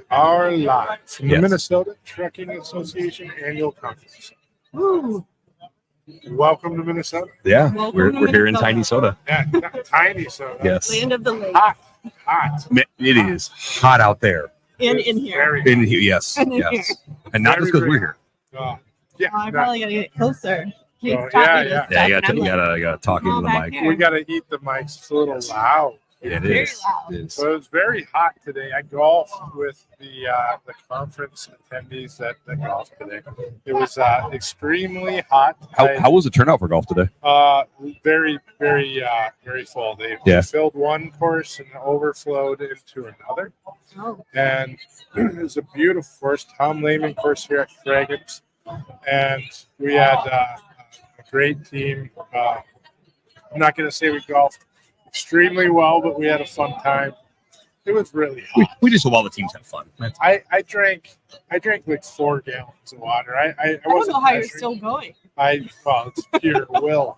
are live from the Yes. Minnesota Trucking Association annual conference. Woo. Welcome to Minnesota. Yeah, Welcome we're to here in Minnesota. Tiny Soda. Yeah, not tiny soda. Yes, Land of the lake. Hot. it is hot out there. And It's in here. very In here, yes, And in yes, and not just Very, because we're very here. Yeah, Oh, I probably gotta get closer. He's Oh, taught yeah, me this yeah. stuff, Yeah, you and I'm like, gotta talk into "Come the back mic. here." we got to eat the mics. It's a little loud. Yeah, it Very is. loud. It is. So it was very hot today. I golfed with the conference attendees that golfed today. It was extremely hot. How was the turnout for golf today? Very, very, very full. They Yeah. filled one course and overflowed into another. Oh, And it was a beautiful course, Tom Lehman course here at Fragments. And we had a great team. I'm not going to say we golfed extremely well, but we had a fun time. It was really hot. We just hope all the teams have fun. I drank like 4 gallons of water. I I don't wasn't know how you're measuring. still going. Well, it's pure will.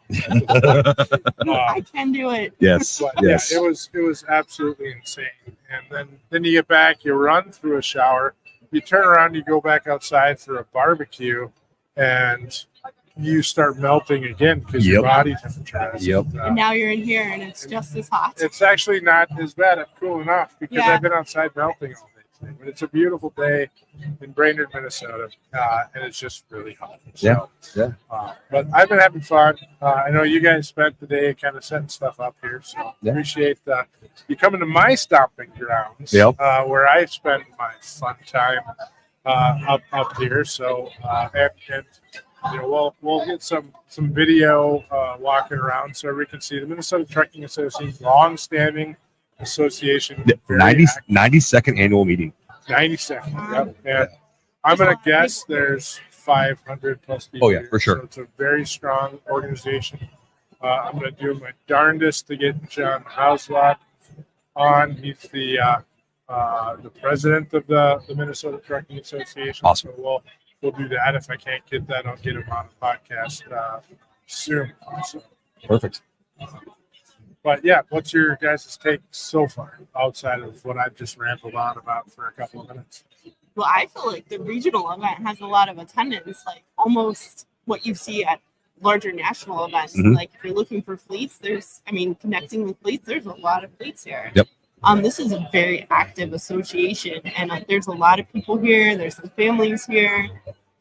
I can do it. Yes, But yes. yeah, it was absolutely insane. And then you get back, you run through a shower, you turn around, you go back outside for a barbecue, and you start melting again because your Yep. body temperature is. Yep. And now you're in here, and it's just as hot. It's actually not as bad. I'm cool enough because Yeah. I've been outside melting all day today. But it's a beautiful day in Brainerd, Minnesota, and it's just really hot. So, Yeah. but I've been having fun. I know you guys spent the day kind of setting stuff up here, so Yeah. appreciate you coming to my stomping grounds, Yep. where I spend my fun time up here. So and you know, we'll get some video walking around so we can see the Minnesota Trucking Association, long-standing association. very 92nd annual meeting. 92nd. Yep. And I'm going to guess there's 500 plus people. Oh, yeah, here, for sure. So it's a very strong organization. I'm going to do my darndest to get John Houslop on. He's the president of the Minnesota Trucking Association. Awesome. So we'll do that. If I can't get that, I'll get him on the podcast soon. So, Perfect. but yeah, what's your guys' take so far outside of what I've just rambled on about for a couple of minutes? Well, I feel like the regional event has a lot of attendance, like almost what you see at larger national events. Mhm. Like if you're looking for fleets, connecting with fleets, there's a lot of fleets here. Yep. This is a very active association, and there's a lot of people here. There's some families here.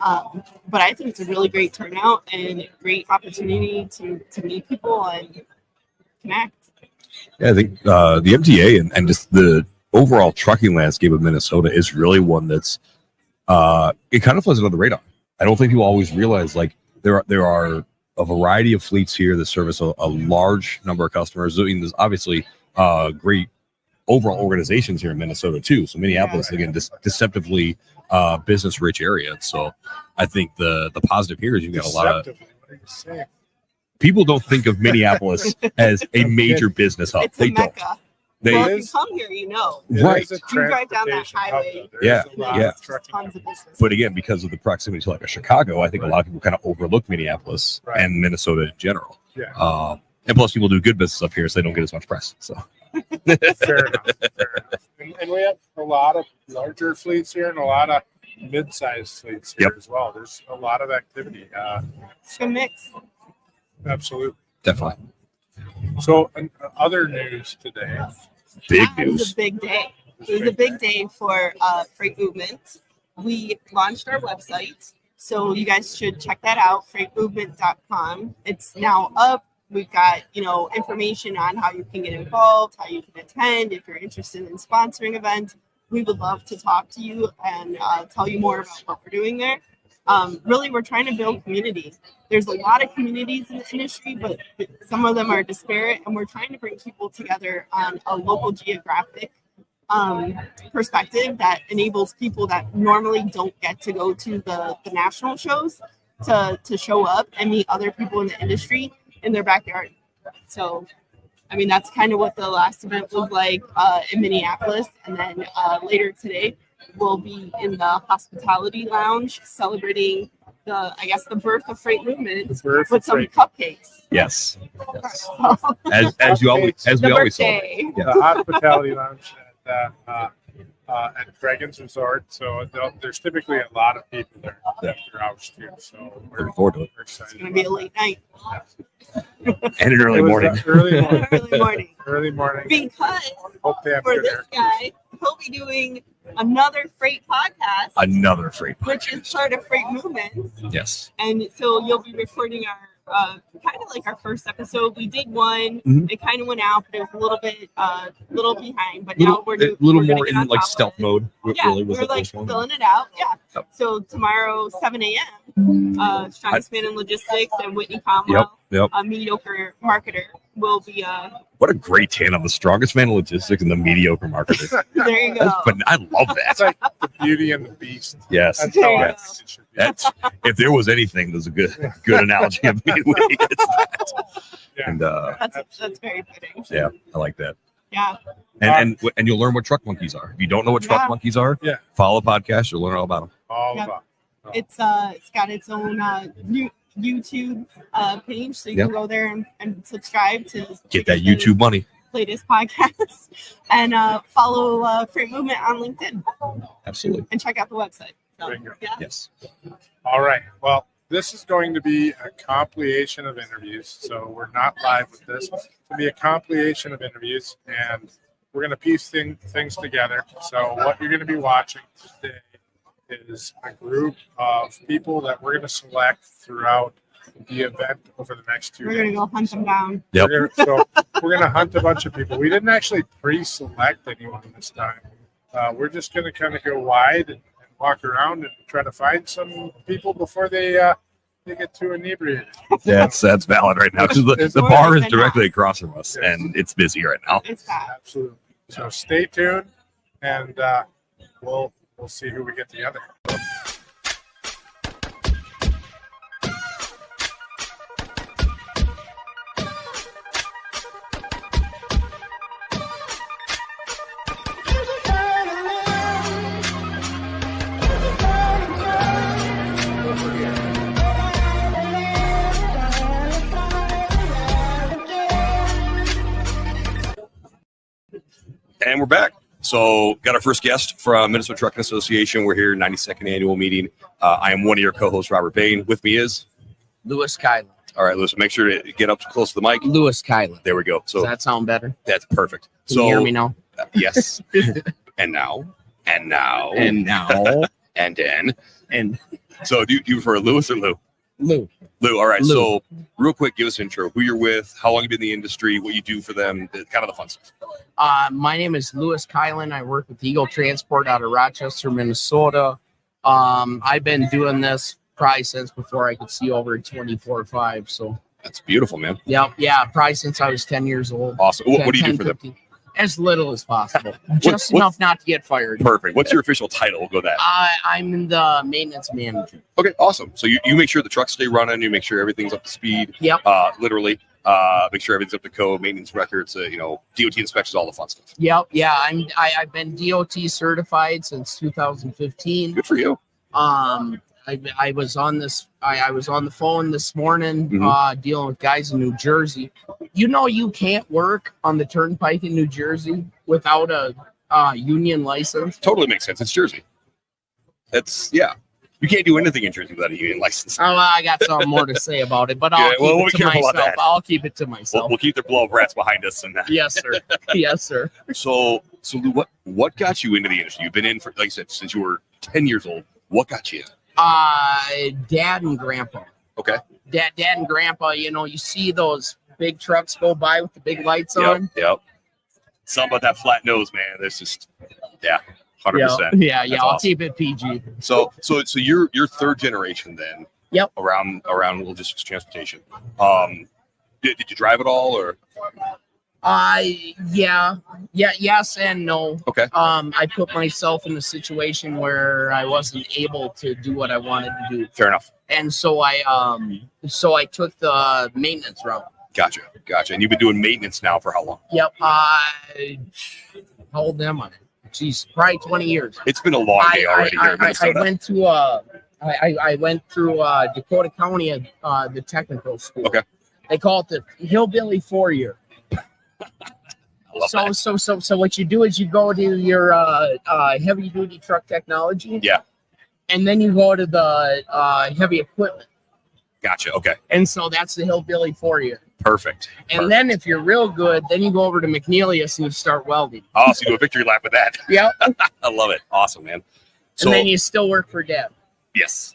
But I think it's a really great turnout and a great opportunity to meet people and connect. Yeah, I think the MTA and just the overall trucking landscape of Minnesota is really one that's it kind of flies under the radar. I don't think people always realize like there are a variety of fleets here that service a large number of customers. I mean, there's obviously great overall organizations here in Minnesota too. So Minneapolis, again, deceptively business rich area. So I think the positive here is you've got a lot of Deceptively, what are you saying? people don't think of Minneapolis as a major business hub. It's They a don't. mecca. They Well, It if you is- come here, you know. It Right. is a You drive down that transportation hub, highway. though. There Yeah, is a lot yeah. of trucking. Tons of business. But again, because of the proximity to like a Chicago, I think a lot of people kind of overlook Minneapolis Right. and Minnesota in general. Yeah. And plus, people do good business up here, so they don't get as much press. So Fair enough. And we have a lot of larger fleets here and a lot of mid-sized fleets here Yep. as well. There's a lot of activity. It's a mix. Absolutely. definitely So, other news today. big That was news. a big day. It was a big day for freight movement. We launched our website, so you guys should check that out, freightmovement.com. It's now up. We've got, information on how you can get involved, how you can attend. If you're interested in sponsoring events, we would love to talk to you and tell you more about what we're doing there. Really, we're trying to build community. There's a lot of communities in the industry, but some of them are disparate, and we're trying to bring people together on a local geographic perspective that enables people that normally don't get to go to the national shows to show up and meet other people in the industry in their backyard. So, I mean, that's kind of what the last event was like in Minneapolis. And then later today, we'll be in the hospitality lounge celebrating the birth of freight movement with some cupcakes. Yes. As we always The celebrate. birthday. Yeah. The hospitality lounge at at Dragon's Resort. So there's typically a lot of people there after hours too. So Looking forward to it. we're excited. It's gonna be a late night. And an early It was, morning. Early morning. Early morning. Early morning. Because Hope they have for good this air. guy, he'll be doing another freight podcast, Another freight which is sort of freight movements. Yes. And so you'll be recording our kind of like our first episode. We did one. Mhm. It kind of went out, but it was a little bit little behind. But Little, now we're a little we're gonna more get in on like top of stealth it. mode. Yeah, Really was we're the like first one. filling it out. Yeah. Yep. So tomorrow, 7 a.m. Axtman and Logistics and Whitney Comwell, Yep. a mediocre marketer, will be. What a great tandem. The strongest man in logistics and the mediocre marketer. There you go. But I love It's that. like the Beauty and the Beast. Yes. That's how I Yes. think it should be. That's if there was anything, there's a good analogy of me when he gets that. Yeah. And That's very fitting. yeah, I like that. Yeah. And you'll learn what truck monkeys are. If you don't know what truck Yeah. monkeys are, Yeah. follow the podcast. You'll learn all about them. All Yep. about. It's got its own YouTube page, so you Yep. can go there and subscribe to Get that YouTube money. latest podcast and follow Freight Movement on LinkedIn Absolutely. and check out the website. So, Bingo. yeah. Yes. All right. Well, this is going to be a compilation of interviews. So we're not live with this. It's going to be a compilation of interviews, and we're going to piece things together. So what you're going to be watching today is a group of people that we're going to select throughout the event over the next 2 We're days. gonna go hunt them down. Yep. So we're going to hunt a bunch of people. We didn't actually pre-select anyone this time. We're just going to kind of go wide and walk around and try to find some people before they get too inebriated. That's valid right now because the bar is directly across from us Yes. and it's busy right now. It's bad. Absolutely. So stay tuned, and we'll see who we get together. And we're back. So got our first guest from Minnesota Trucking Association. We're here, 92nd annual meeting. I am one of your co-hosts, Robert Bain. With me is Lewis Kilen. all right. Listen, make sure to get up close to the mic. Lewis Kilen. There we go. Does So that sound better? that's perfect. Can So you hear me now? yes. and now, And now, and then. and So do you prefer Lewis or Lou? Lou. Lou. All right. Lou. So real quick, give us an intro. Who you're with? How long you've been in the industry? What you do for them? Kind of the fun stuff. My name is Lewis Kilen. I work with Eagle Transport out of Rochester, Minnesota. I've been doing this probably since before I could see over 24/5. So, That's beautiful, man. yeah, probably since I was 10 years old. Awesome. What do you 10, do for them? 15. As little as possible, just what- enough not to get fired. Perfect. What's your official title? We'll go that. I'm the maintenance manager. Okay, awesome. So you make sure the trucks stay running. You make sure everything's up to speed. Yep. Literally, make sure everything's up to code, maintenance records, DOT inspections, all the fun stuff. Yep. Yeah. I've been DOT certified since 2015. Good for you. I was on this. I was on the phone this morning, Mhm. dealing with guys in New Jersey. You can't work on the turnpike in New Jersey without a union license. Totally makes sense. It's Jersey. You can't do anything in Jersey without a union license. Oh, I got something more to say about it, but I'll keep we'll it be to careful about myself. that. I'll keep it to myself. We'll keep the blow of rats behind us. And Yes, sir. Yes, sir. so Lou, what got you into the industry? You've been in for, like I said, since you were 10 years old. What got you in? Dad and Grandpa. Okay. Dad and Grandpa. You see those big trucks go by with the big lights on. Yep. Something about that flat nose, man. There's just 100%. Yeah. That's I'll awesome. keep it PG. So you're third generation then. Yep. Around logistics transportation. Did you drive at all or? Yes and no. Okay. I put myself in a situation where I wasn't able to do what I wanted to do, Fair enough. and so I took the maintenance route. Gotcha. And you've been doing maintenance now for how long? Yep. How old am I? Jeez, probably 20 years. It's been a long day already here in Minnesota. I went through Dakota County at the technical school. Okay. They call it the hillbilly 4-year. love that. So what you do is you go to your heavy duty truck technology. Yeah. And then you go to the heavy equipment. Gotcha. Okay. And so that's the hillbilly for you. Perfect. And then if you're real good, then you go over to McNeelius and you start welding. Oh, so you do a victory lap with that. Yep. I love it. Awesome, man. So And then you still work for Deb. yes.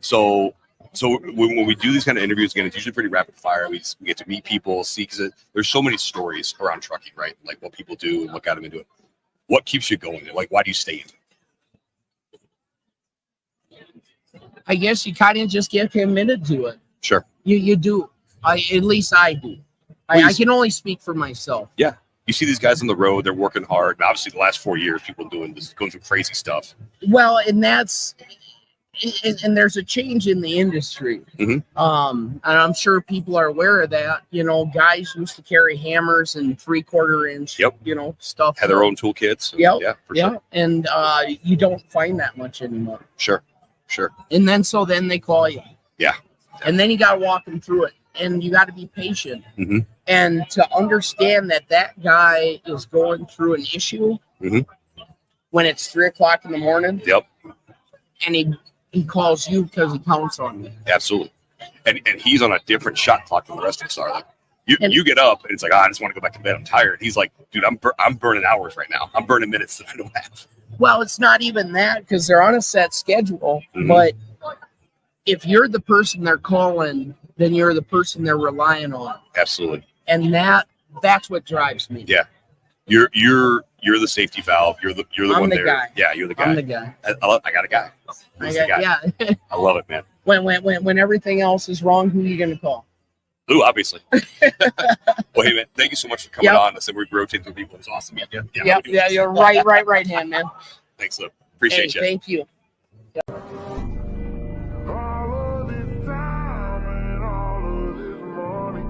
So when we do these kind of interviews, again, it's usually pretty rapid fire. We get to meet people, see, because there's so many stories around trucking, right? Like what people do and what got them into it. What keeps you going? Like, why do you stay in it? I guess you kind of just get committed to it. Sure. You do. At least I do. I can only speak for myself. Yeah. You see these guys on the road, they're working hard. And obviously, the last 4 years, people doing this, going through crazy stuff. Well, and there's a change in the industry. Mhm. And I'm sure people are aware of that. You know, guys used to carry hammers and 3/4 inch, Yep. you know, stuff. Had their own toolkits. Yep. Yeah, for Yeah. sure. And you don't find that much anymore. Sure. And then they call you. Yeah. And then you got to walk them through it. And you got to be patient. Mhm. And to understand that guy is going through an issue Mhm. when it's 3:00 in the morning. Yep. And he calls you because he counts on you. Absolutely. And he's on a different shot clock than the rest of us are. Like you get up and it's like, I just want to go back to bed. I'm tired. He's like, dude, I'm burning hours right now. I'm burning minutes that I don't have. Well, it's not even that because they're on a set schedule. Mhm. But if you're the person they're calling, then you're the person they're relying on. Absolutely. And that's what drives me. Yeah. You're the safety valve. You're the I'm one the there. guy. Yeah, you're the guy. I'm the guy. I got a guy. Who's the guy? Yeah. I love it, man. when everything else is wrong, who are you gonna call? Ooh, obviously. Well, hey, man, thank you so much for coming Yep. on. I said we rotate through people. It's awesome. Yeah. Yeah, you're right hand, man. Thanks, Lou. Appreciate Hey, you. thank you. All of this time and all of this money,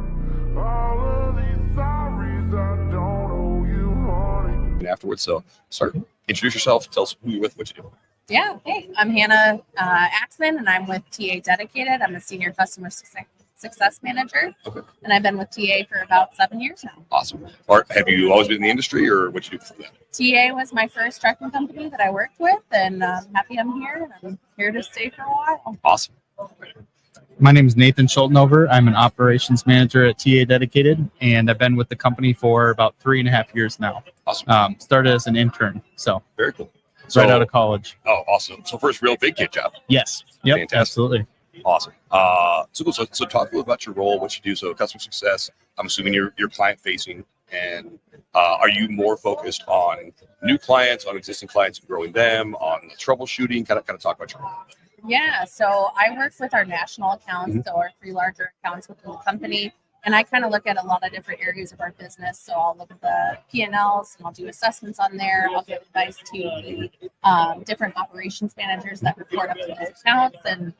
all of these sorries I don't owe you, honey. And afterwards, so start. Introduce yourself. Tell us who you're with, what you do. Yeah, hey, I'm Hannah Axtman, and I'm with TA Dedicated. I'm a senior customer success manager, Okay. and I've been with TA for about 7 years now. Awesome. Or have you always been in the industry, or what you do before that? TA was my first trucking company that I worked with, and I'm happy I'm here, and I'm here to stay for a while. Awesome. My name is Nathan Schultenover. I'm an operations manager at TA Dedicated, and I've been with the company for about 3.5 years now. Awesome. Started as an intern, so Very cool. right out of college. Oh, awesome. So first real big kid job. Yes. Yep. Fantastic. Absolutely. Awesome. So talk a little about your role, what you do. So customer success, I'm assuming you're client facing, and are you more focused on new clients, on existing clients and growing them, on the troubleshooting? Kind of talk about your role. Yeah, so I work with our national accounts, so our 3 larger accounts within the company. And I kind of look at a lot of different areas of our business. So I'll look at the P&Ls and I'll do assessments on there. I'll give advice to the different operations managers that report up to those accounts and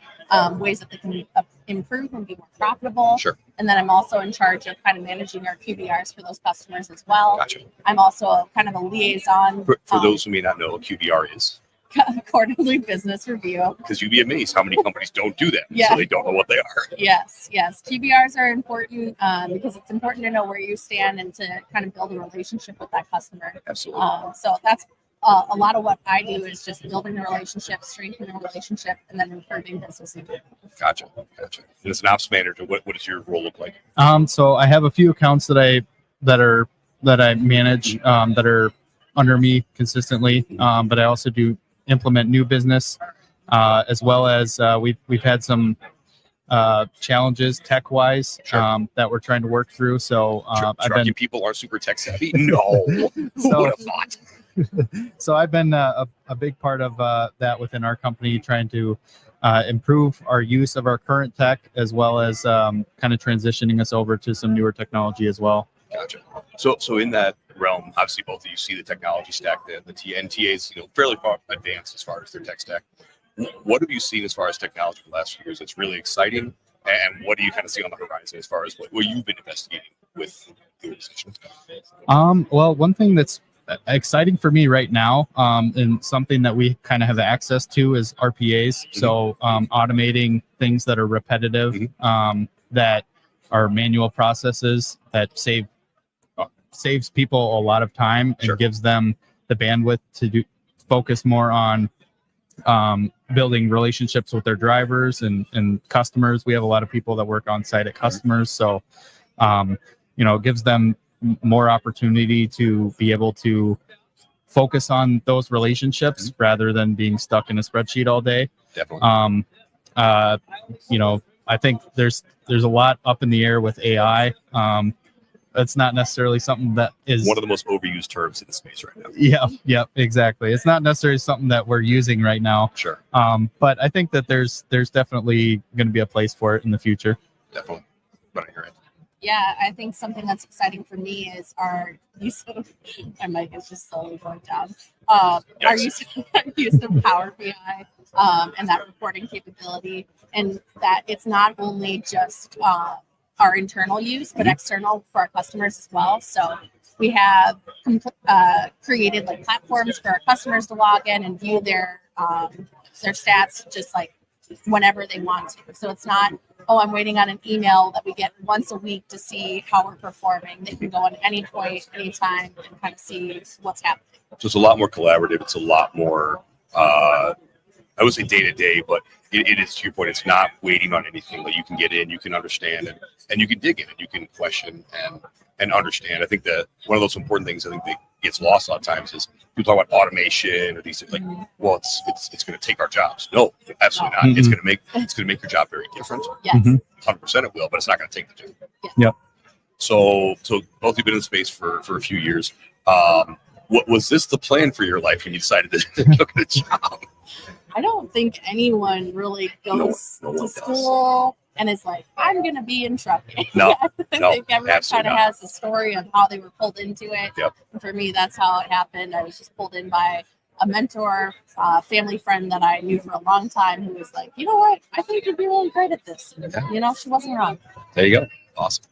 ways that they can improve and be more profitable. Sure. And then I'm also in charge of kind of managing our QBRs for those customers as well. Gotcha. I'm also kind of a liaison. For those who may not know what QBR is, quarterly business review. because you'd be amazed how many companies don't do that. Yeah. So they don't know what they are. Yes. QBRs are important because it's important to know where you stand and to kind of build a relationship with that customer. Absolutely. So that's a lot of what I do is just building a relationship, strengthening a relationship, and then improving business. Gotcha. And as an ops manager, what does your role look like? So I have a few accounts that I manage that are under me consistently, but I also do implement new business, as well as we've had some challenges tech-wise that we're trying to work through. So Trucking people aren't super tech savvy. No, who would have thought? So I've been a big part of that within our company, trying to improve our use of our current tech, as well as kind of transitioning us over to some newer technology as well. Gotcha. So in that realm, obviously both of you see the technology stack, the NTA's fairly far advanced as far as their tech stack. What have you seen as far as technology in the last few years that's really exciting, and what do you kind of see on the horizon as far as what you've been investigating with the organization? Well, one thing that's exciting for me right now, and something that we kind of have access to, is RPAs. So automating things that are repetitive, that are manual processes that save saves people a lot of time and gives them the bandwidth to focus more on building relationships with their drivers and customers. We have a lot of people that work on site at customers, so it gives them more opportunity to be able to focus on those relationships rather than being stuck in a spreadsheet all day. Definitely. I think there's a lot up in the air with AI. It's not necessarily something that is one of the most overused terms in the space right now. Yeah, exactly. It's not necessarily something that we're using right now. Sure. But I think that there's definitely going to be a place for it in the future. Definitely. But you're right. Yeah, I think something that's exciting for me is our use of, my mic is just slowly going down. Our use of Power BI and that reporting capability, and that it's not only just our internal use, but external for our customers as well. So we have created like platforms for our customers to log in and view their stats just like whenever they want to. So it's not, oh, I'm waiting on an email that we get once a week to see how we're performing. They can go at any point, anytime, and kind of see what's happening. So it's a lot more collaborative. It's a lot more, I would say day to day, but it is, to your point, it's not waiting on anything. Like you can get in, you can understand, and you can dig in, and you can question and understand. I think that one of those important things I think that gets lost a lot of times is people talk about automation or these things like, well, it's going to take our jobs. No, absolutely not. It's going to make your job very different. Yes. 100% it will, but it's not going to take the job. Yep. So both of you been in the space for a few years. What was this the plan for your life when you decided to look at a job? I don't think anyone really goes to school and is like, I'm going to be in trucking. No, I think everyone kind of not. has a story of how they were pulled into it. Yep. And for me, that's how it happened. I was just pulled in by a mentor, family friend that I knew for a long time who was like, you know what? I think you'd be really great at this. And, she wasn't wrong. There you go. Awesome.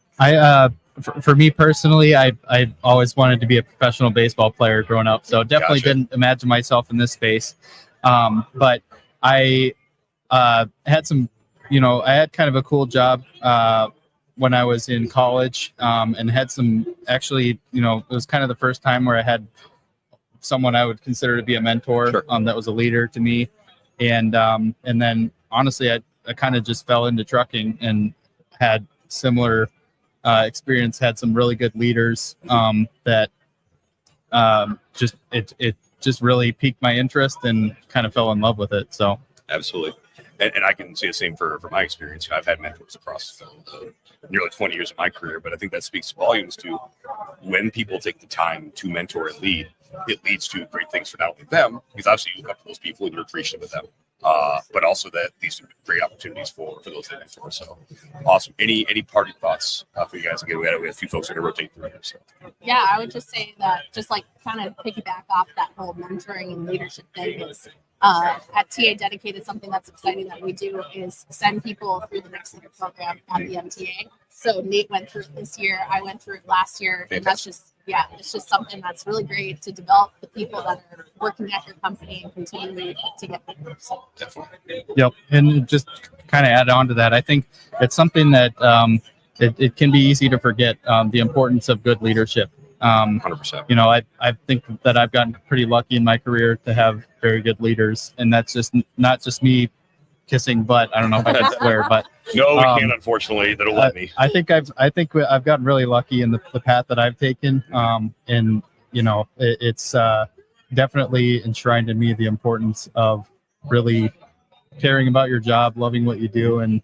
For me personally, I always wanted to be a professional baseball player growing up, so definitely didn't imagine myself in this space. But I had some, I had kind of a cool job when I was in college, and had some actually, it was kind of the first time where I had someone I would consider to be a mentor, that was a leader to me, and then honestly, I kind of just fell into trucking and had similar experience. Had some really good leaders that just really piqued my interest and kind of fell in love with it. So absolutely. And I can say the same for my experience. I've had mentors across nearly 20 years of my career, but I think that speaks volumes to when people take the time to mentor and lead, it leads to great things for not only them, because obviously you look up to those people and you're appreciative of them, but also that these are great opportunities for those that mentor. So awesome. Any parting thoughts for you guys? Again, we have a few folks that are going to rotate through here. So. Yeah, I would just say that just like kind of piggyback off that whole mentoring and leadership thing is at TA Dedicated, something that's exciting that we do is send people through the Next Leader program at the MTA. So Nate went through it this year. I went through it last year. And that's just, it's just something that's really great to develop the people that are working at your company and continuing to get better. So. Definitely. Yep. And just kind of add on to that, I think it's something that it can be easy to forget the importance of good leadership. 100%. I think that I've gotten pretty lucky in my career to have very good leaders, and that's just not just me kissing butt. I don't know if I can swear, but no, we can't. Unfortunately, that'll let me. I think I've gotten really lucky in the path that I've taken, and it's definitely enshrined in me the importance of really caring about your job, loving what you do, and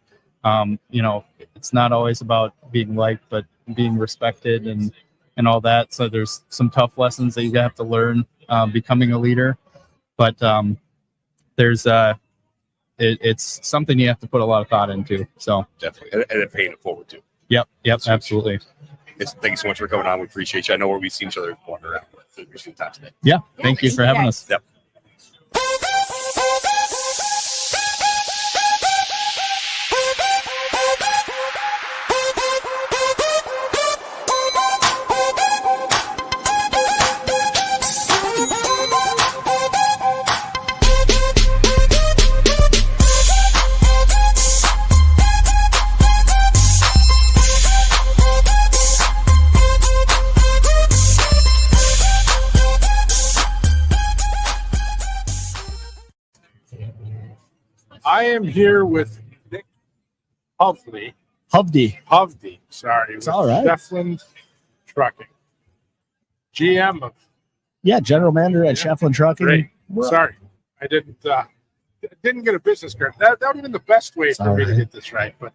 it's not always about being liked, but being respected and all that. So there's some tough lessons that you have to learn becoming a leader, but there's it's something you have to put a lot of thought into. So definitely, and then paying it forward too. Yep, absolutely. Thank you so much for coming on. We appreciate you. I know where we've seen each other wander around. We appreciate the time today. Yeah, thank you for having us. Yep. I am here with Nik Hovde. Hovde. Sorry. It's with all right. Shefland Trucking. GM of. Yeah, general manager at Shefland Trucking. Great. We're- Sorry, I didn't get a business card. That would have been the best way for me to get this right. But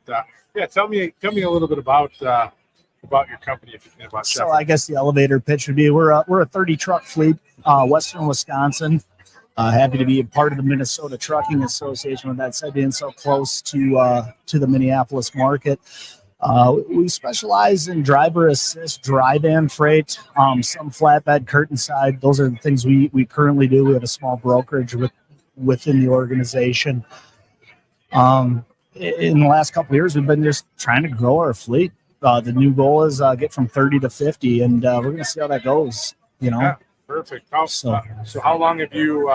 yeah, tell me a little bit about your company, if you can, about So Shefland. I guess the elevator pitch would be we're a 30 truck fleet, Western Wisconsin. Happy to be a part of the Minnesota Trucking Association. With that said, being so close to the Minneapolis market, we specialize in driver assist, dry van freight, some flatbed, curtain side. Those are the things we currently do. We have a small brokerage within the organization. In the last couple of years, we've been just trying to grow our fleet. The new goal is get from 30 to 50, and we're going to see how that goes. You know. Yeah, perfect. So how long have you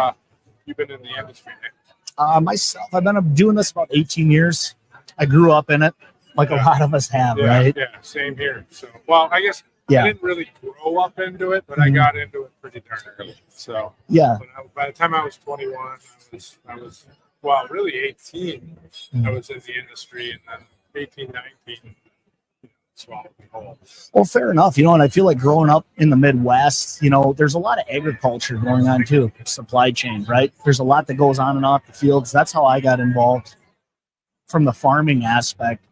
been in the industry, Nik? Myself, I've been doing this about 18 years. I grew up in it, like a lot of us have, Yeah, right? yeah, same here. So, well, I guess Yeah. I didn't really grow up into it, but I got into it pretty darn early. So, Yeah. by the time I was 21, I was really 18. I was in the industry, and then 18, 19. Swallowed me whole. Well, fair enough. You know, and I feel like growing up in the Midwest, you know, there's a lot of agriculture going on too, supply chain, right? There's a lot that goes on and off the fields. That's how I got involved from the farming aspect,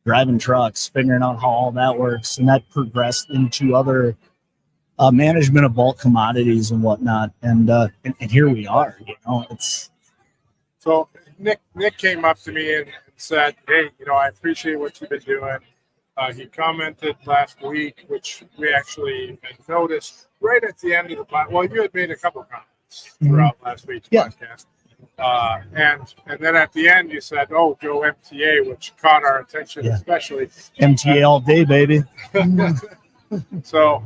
driving trucks, figuring out how all that works. And that progressed into other management of bulk commodities and whatnot. And here we are, you know, it's. So Nik came up to me and said, "Hey, you know, I appreciate what you've been doing." He commented last week, which we actually had noticed right at the end of the podcast. Well, you had made a couple comments throughout last week's podcast. And then at the end, you said, "Oh, go MTA," which caught our attention, especially. MTA all day, baby. So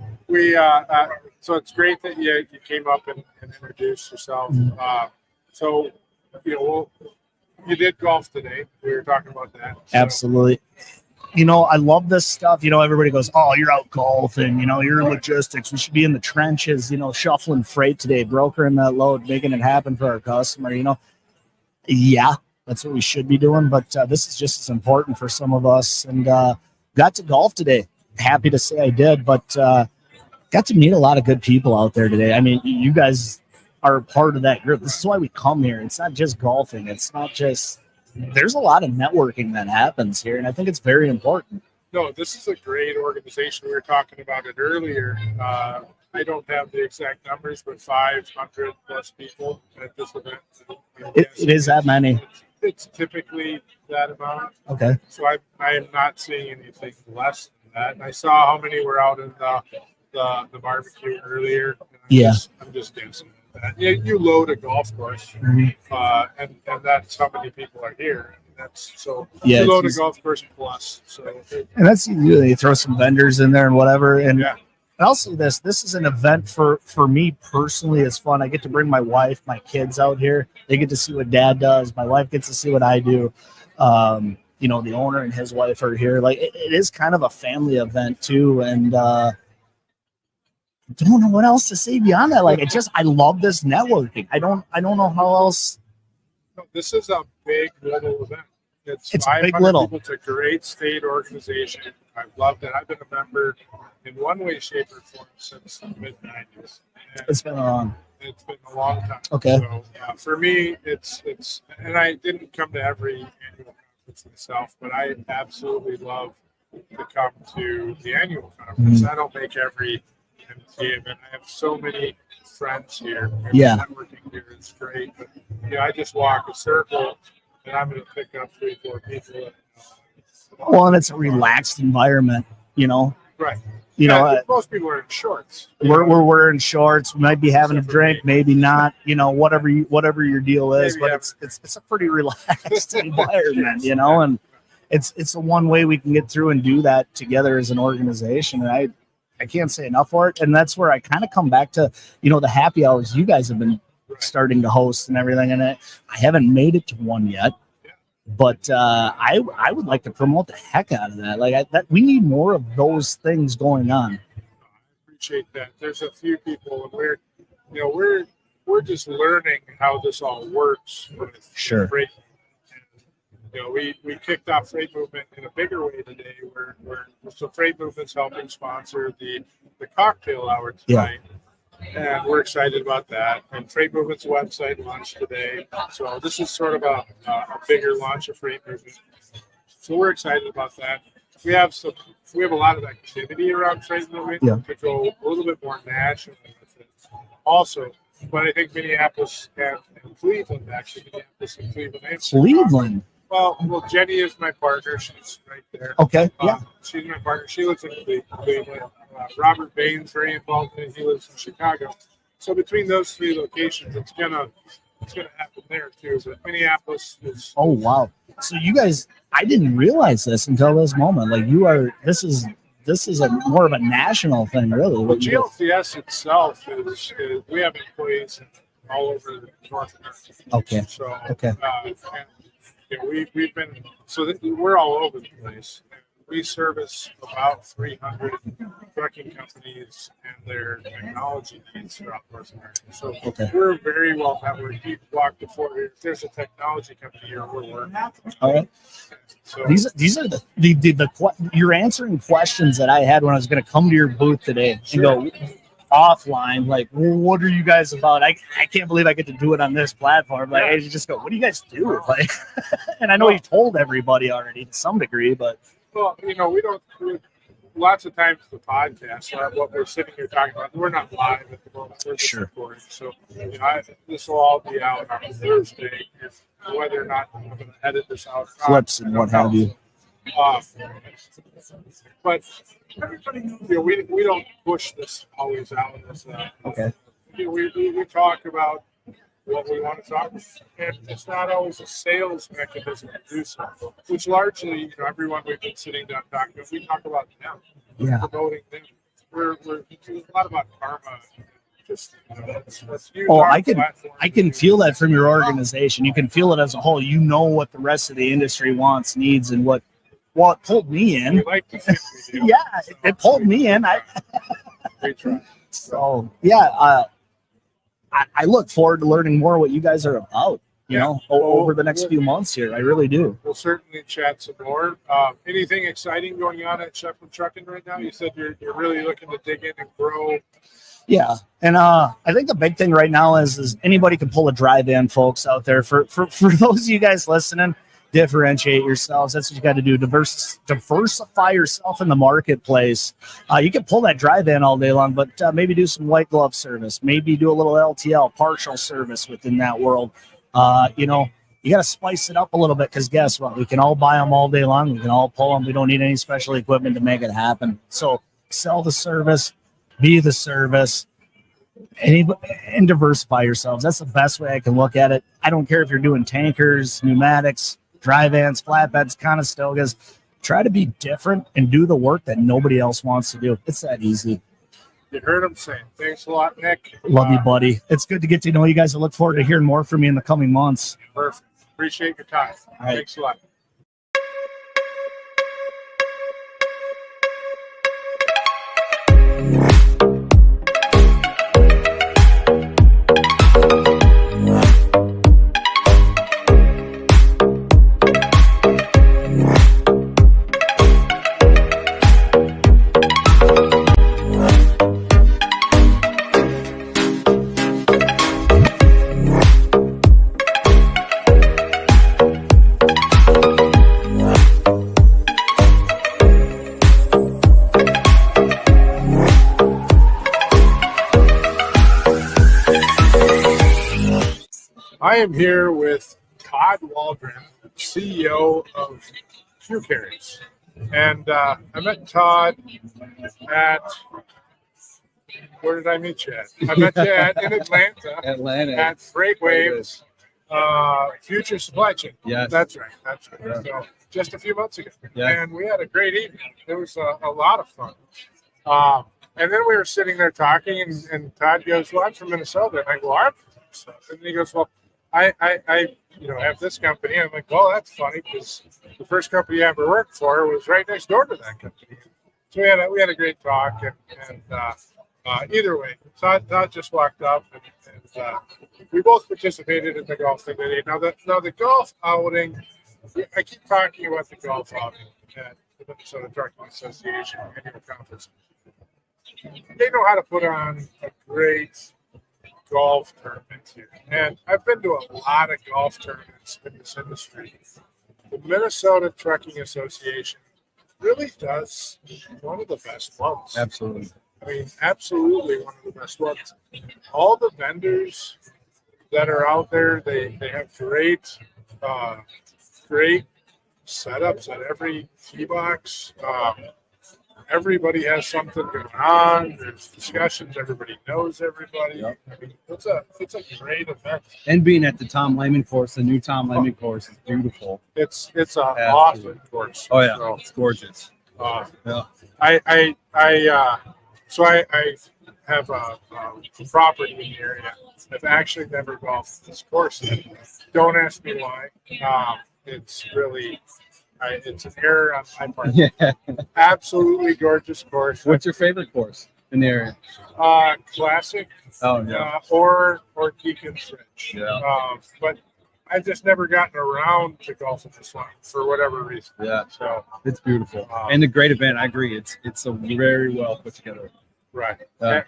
so it's great that you came up and introduced yourself. So, you know, you did golf today. We were talking about that. So. Absolutely. You know, I love this stuff. You know, everybody goes, "Oh, you're out golfing. You know, you're in logistics. We should be in the trenches, you know, shuffling freight today, brokering that load, making it happen for our customer." You know, yeah, that's what we should be doing. But this is just as important for some of us. And got to golf today. Happy to say I did, but got to meet a lot of good people out there today. I mean, you guys are part of that group. This is why we come here. It's not just golfing. It's not just. There's a lot of networking that happens here, and I think it's very important. No, this is a great organization. We were talking about it earlier. I don't have the exact numbers, but 500 plus people at this event. It is that many. It's typically that amount. Okay. So I am not seeing anything less than that. And I saw how many were out in the barbecue earlier. I'm just guessing. Yeah, you load a golf course, and that's how many people are here. That's so you load a golf course plus. So and that's you throw some vendors in there and whatever. And yeah. I'll say this: this is an event for me personally. It's fun. I get to bring my wife, my kids out here. They get to see what Dad does. My wife gets to see what I do. You know, the owner and his wife are here. Like it is kind of a family event too, and. Don't know what else to say beyond that. Like I love this networking. I don't know how else. This is a big little event. It's 500 big little. people. It's a great state organization. I've loved it. I've been a member in one way, shape, or form since the mid '90s. It's been a long time. Okay. So for me, it's and I didn't come to every annual conference myself, but I absolutely love to come to the annual conference. I don't make every MTA event. I have so many friends here. Networking here is great. But I just walk a circle and I'm going to pick up 3-4 people. Well, and it's a relaxed environment, you know. Right. You know, most people are in shorts. We're wearing shorts. We might be having a drink, maybe not. You know, whatever your deal is, Maybe but it's a pretty relaxed environment, you know, and it's the one way we can get through and do that together as an organization. And I can't say enough for it. And that's where I kind of come back to, you know, the happy hours you guys have been starting to host and everything. And I haven't made it to one yet, but I would like to promote the heck out of that. Like that we need more of those things going on. I appreciate that. There's a few people, and we're just learning how this all works with freight. we kicked off freight movement in a bigger way today. So freight movement's helping sponsor the cocktail hour tonight. And we're excited about that. And Freight Movement's website launched today. So this is sort of a bigger launch of Freight Movement. So we're excited about that. We have a lot of activity around Freight Movement to go a little bit more national with it. Also, but I think Minneapolis and Cleveland, actually, Minneapolis and Cleveland. Cleveland. Well, Jennie is my partner. She's right there. Okay. Yeah. She's my partner. She lives in Cleveland. Robert Bain's very involved in it. He lives in Chicago. So between those three locations, it's gonna happen there too. But Minneapolis is. Oh wow! So you guys, I didn't realize this until this moment. Like this is a more of a national thing, really. Well, GLCS itself is we have employees all over North America. Okay. So okay. We've been we're all over the place. We service about 300 trucking companies and their technology needs throughout North America. So we're very well networked. You walk before if there's a technology company here, we're working. All right. So these are the you're answering questions that I had when I was going to come to your booth today and go offline. Like, well, what are you guys about? I can't believe I get to do it on this platform. Like, I just go, what do you guys do? Like, and I know you told everybody already to some degree, but. Well, we don't. Lots of times the podcast, what we're sitting here talking about, we're not live at the moment. We're just recording. So this will all be out on Thursday. If whether or not I'm going to edit this out, clips and what have you. But we don't push this always out. Okay. We talk about what we want to talk about. And it's not always a sales mechanism to do so, which largely, everyone we've been sitting down talking about, we talk about them, promoting them. We're it's a lot about karma. Just, let's use I can feel that from your organization. You can feel it as a whole. You know what the rest of the industry wants, needs, and what it pulled me in. We like to think we do. It pulled me in. We try. So I look forward to learning more what you guys are about, over the next few months here. I really do. We'll certainly chat some more. Anything exciting going on at Shefland Trucking right now? You said you're really looking to dig in and grow. Yeah. And I think the big thing right now is anybody can pull a drive-in, folks out there. For those of you guys listening, differentiate yourselves. That's what you got to do. Diversify yourself in the marketplace. You can pull that drive-in all day long, but maybe do some white glove service. Maybe do a little LTL, partial service within that world. You got to spice it up a little bit because guess what? We can all buy them all day long. We can all pull them. We don't need any special equipment to make it happen. So sell the service, be the service, and diversify yourselves. That's the best way I can look at it. I don't care if you're doing tankers, pneumatics, dry vans, flatbeds, Conestogas. Try to be different and do the work that nobody else wants to do. It's that easy. You heard him say. Thanks a lot, Nick. Love you, buddy. It's good to get to know you guys. I look forward to hearing more from you in the coming months. Perfect. Appreciate your time. All right. Thanks a lot. I am here with Todd Waldron, CEO of Q Carries. And I met Todd at, where did I meet you at? I met you in Atlanta. At Freight Waves Future Supply Chain. Yes. That's right. Yeah. So just a few months ago. Yeah. And we had a great evening. It was a lot of fun. And then we were sitting there talking, and Todd goes, well, I'm from Minnesota. And I go, I'm from Minnesota. And he goes, well, I have this company. I'm like, well, that's funny because the first company I ever worked for was right next door to that company. So we had a great talk, and either way, Todd just walked up, and we both participated in the golf thing today. Now the golf outing I keep talking about the golf outing at the Minnesota Trucking Association annual conference. They know how to put on a great golf tournament here. And I've been to a lot of golf tournaments in this industry. The Minnesota Trucking Association really does one of the best ones. Absolutely. I mean, absolutely one of the best ones. All the vendors that are out there, they have great setups at every tee box. Everybody has something going on. There's discussions. Everybody knows everybody. Yep. I mean, it's a great event. And being at the Tom Lehman course, the new Tom Lehman course is beautiful. It's an awesome course. Oh yeah, So, it's gorgeous. yeah. I have a property in the area. I've actually never golfed this course yet. Don't ask me why. It's really, it's an error on my part. Yeah. Absolutely gorgeous course. What's your favorite course in the area? Classic. Oh yeah. Or Deacon's Ridge. Yeah. But I've just never gotten around to golf at this one for whatever reason. Yeah. So It's beautiful and a great event. I agree. It's a very well put together. right. Yeah.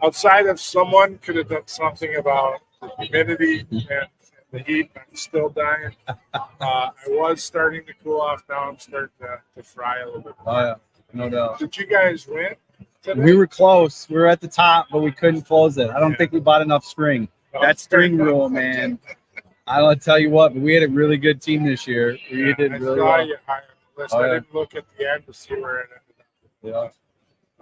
Outside of someone could have done something about the humidity and the heat, I'm still dying. I was starting to cool off. Now I'm starting to fry a little bit. Oh yeah, no doubt. Did you guys win today? We were close. We were at the top, but we couldn't close it. I don't think we bought enough string. That string rule, man. I don't tell you what, but we had a really good team this year. We did I really saw well. you high on the list. Oh, I yeah. didn't look at the end to see where it ended up.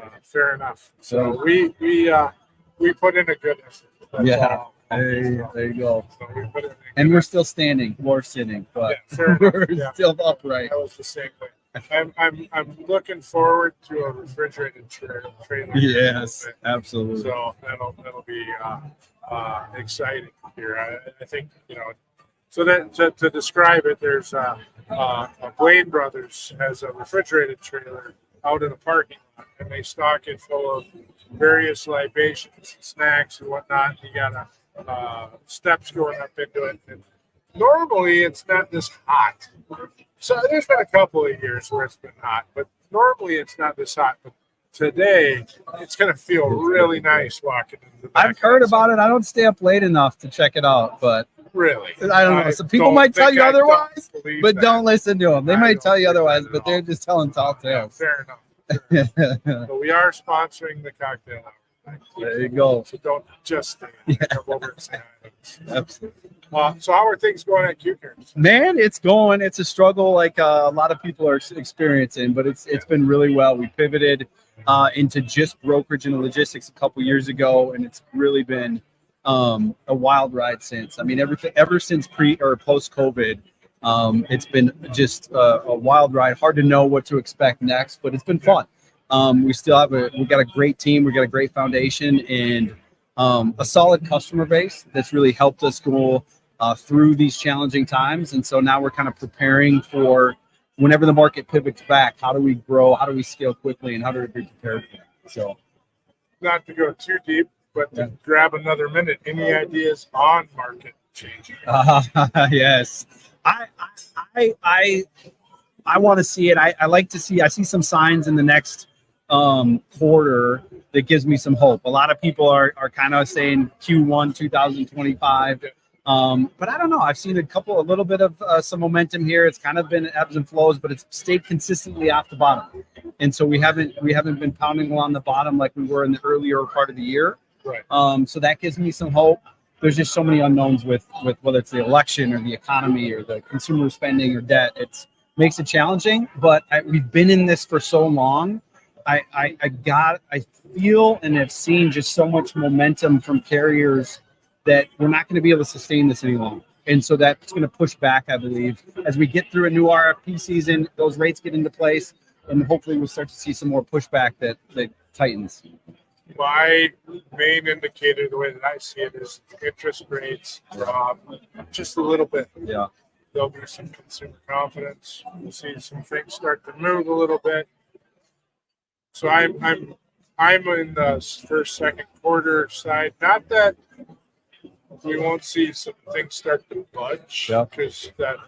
Yeah. Fair enough. So- So we put in a good effort. That's Yeah. all. There you go. So we put in a And good we're still standing. We're sitting, but Yeah, fair enough. we're Yeah. still upright. That was the same way. I'm looking forward to a refrigerated trailer. Yes, absolutely. So that'll be exciting here. I think So that to describe it, there's Bain Brothers has a refrigerated trailer out in a parking lot, and they stock it full of various libations, snacks, and whatnot. You got steps going up into it. And normally, it's not this hot. So there's been a couple of years where it's been hot, but normally it's not this hot. But today, it's going to feel really nice walking into the back. I've heard about it. I don't stay up late enough to check it out, but Really? I don't know. Some people don't might tell think you I don't otherwise, believe but that. don't listen to them. They I might don't tell you think that otherwise, at but all. they're just telling tall Yeah, tales. fair enough. But we are sponsoring the cocktail hour. There you go. So don't just stay. Come over and say hi. Absolutely. So how are things going at Q-Cares? Man, it's going. It's a struggle like a lot of people are experiencing, but it's been really well. We pivoted into just brokerage and logistics a couple years ago, and it's really been a wild ride since. I mean, ever since pre or post COVID, it's been just a wild ride. Hard to know what to expect next, but it's been fun. We still have we got a great team. We got a great foundation and a solid customer base that's really helped us go through these challenging times. And so now we're kind of preparing for whenever the market pivots back. How do we grow? How do we scale quickly? And how do we be prepared for that? So, Not to go too deep, but to grab another minute. Any ideas on market changing? yes, I want to see it. I like to see. I see some signs in the next quarter that gives me some hope. A lot of people are kind of saying Q1 2025. But I don't know. I've seen a little bit of some momentum here. It's kind of been ebbs and flows, but it's stayed consistently off the bottom. And so we haven't been pounding along the bottom like we were in the earlier part of the year. Right. So that gives me some hope. There's just so many unknowns with whether it's the election or the economy or the consumer spending or debt. It makes it challenging, but we've been in this for so long. I feel and have seen just so much momentum from carriers that we're not going to be able to sustain this any longer. And so that's going to push back, I believe, as we get through a new RFP season, those rates get into place, and hopefully we'll start to see some more pushback that tightens. My main indicator, the way that I see it, is interest rates drop just a little bit. Yeah. There'll be some consumer confidence. We'll see some things start to move a little bit. So I'm in the first, second quarter side. Not that we won't see some things start to budge, Yeah. because that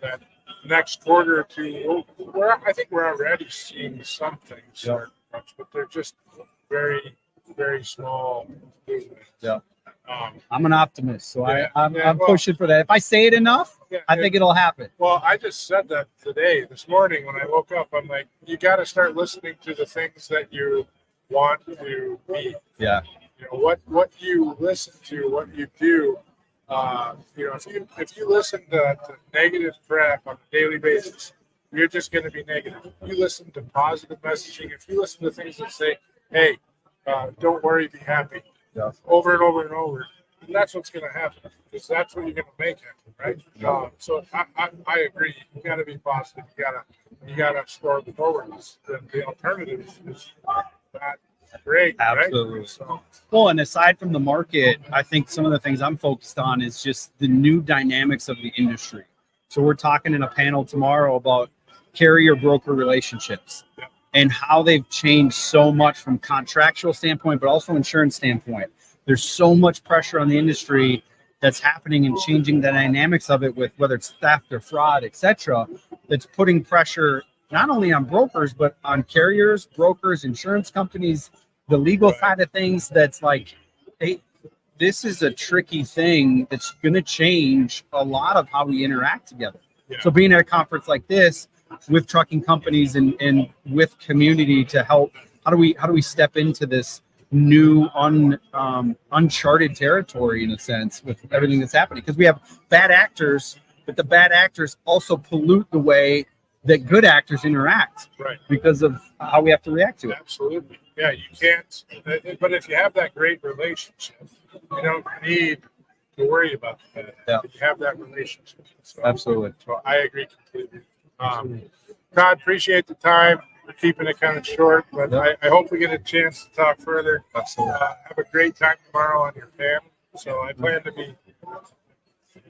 next quarter or two, I think we're already seeing some things start, but they're just very, very small movements. Yeah. Um, I'm an optimist, so Yeah. I'm Yeah, well- pushing for that. If I say it enough, yeah, I think it'll happen. Well, I just said that this morning when I woke up. I'm like, you got to start listening to the things that you want to be. Yeah. You know what you listen to, what you do. You know, if you listen to negative crap on a daily basis, you're just going to be negative. If you listen to positive messaging, if you listen to things that say, "Hey, don't worry, be happy," Yeah. over and over and over, and that's what's going to happen, because that's what you're going to make happen, right? So I agree. You got to be positive. You gotta storm forward. The alternative is not great, Absolutely. right? So, Well, and aside from the market, I think some of the things I'm focused on is just the new dynamics of the industry. So we're talking in a panel tomorrow about carrier broker relationships and how they've changed so much from contractual standpoint, but also insurance standpoint. There's so much pressure on the industry that's happening and changing the dynamics of it, with whether it's theft or fraud, etc., that's putting pressure not only on brokers, but on carriers, brokers, insurance companies, the legal side of things. That's like, hey, this is a tricky thing that's going to change a lot of how we interact together. Yeah. So being at a conference like this with trucking companies and with community to help, how do we step into this new uncharted territory in a sense with everything that's happening? Because we have bad actors, but the bad actors also pollute the way that good actors interact, right. because of how we have to react to it. Absolutely. Yeah, you can't. But if you have that great relationship, you don't need to worry about that. Yeah. You have that relationship. So, Absolutely. So I agree completely. Todd, appreciate the time. We're keeping it kind of short, but Yep. I hope we get a chance to talk further. Absolutely. Have a great time tomorrow on your panel. So I plan to be.